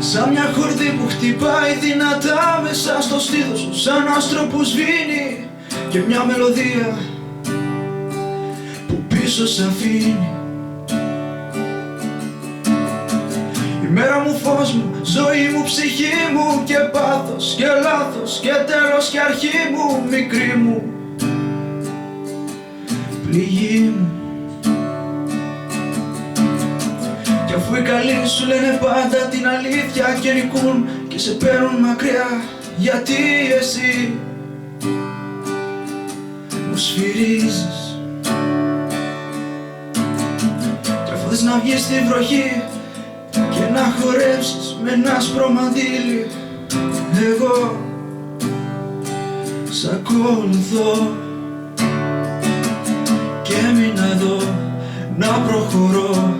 Σαν μια χορδή που χτυπάει δυνατά μέσα στο στήθος σου, σαν άστρο που σβήνει και μια μελωδία που πίσω σ' αφήνει. Η μέρα μου, φως μου, ζωή μου, ψυχή μου, και πάθος και λάθος και τέλος και αρχή μου, μικρή μου πληγή μου. Κι αφού οι καλοί σου λένε πάντα την αλήθεια και νικούν και σε παίρνουν μακριά, γιατί εσύ μου σφυρίζεις? Κι αφού θες να βγεις στη βροχή και να χορέψεις με ένα άσπρο μαντίλι, εγώ σ' ακολουθώ. Και έμεινα εδώ να προχωρώ,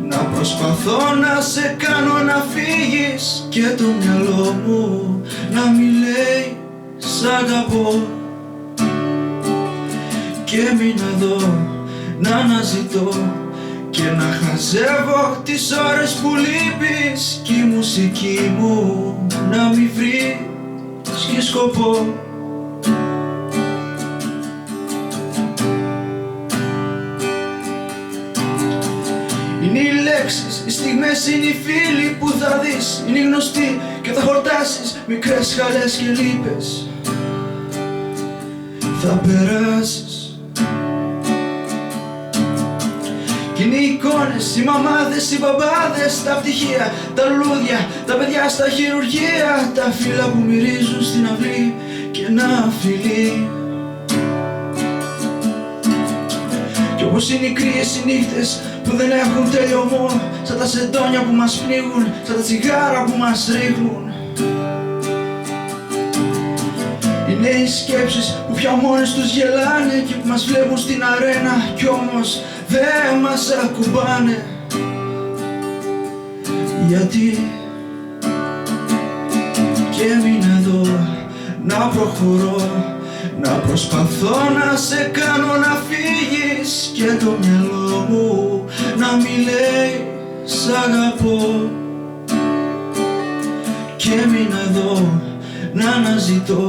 να προσπαθώ να σε κάνω να φύγεις και το μυαλό μου να μη λέει σ' αγαπώ. Και έμεινα εδώ να αναζητώ και να χαζεύω τις ώρες που λείπεις κι η μουσική μου να μη βρίσκει σκοπό. Είναι οι λέξεις, οι στιγμές, είναι οι φίλοι που θα δεις, είναι οι γνωστοί και θα χορτάσεις μικρές χαλές και λύπες. Θα περάσεις. Κι είναι οι εικόνες, οι μαμάδες, οι μπαμπάδες, τα πτυχία, τα λουλούδια, τα παιδιά στα χειρουργεία, τα φύλλα που μυρίζουν στην αυλή και ένα φιλί. Κι όπως είναι οι κρύες οι νύχτες που δεν έχουν τελειωμό, σαν τα σεντόνια που μας πνίγουν, σαν τα τσιγάρα που μας ρίχνουν. Είναι οι σκέψεις που πια μόνες τους γελάνε και που μας βλέπουν στην αρένα κι όμως δεν μας ακουμπάνε. Γιατί και έμεινα εδώ να προχωρώ, να προσπαθώ να σε κάνω να φύγεις και το μυαλό μου να μη λέει σ' αγαπώ. Και έμεινα εδώ να αναζητώ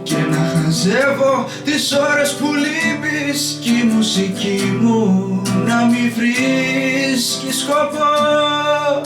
και να χαζεύω τις ώρες που λείπεις κι η μουσική μου να μη βρίσκει σκοπό.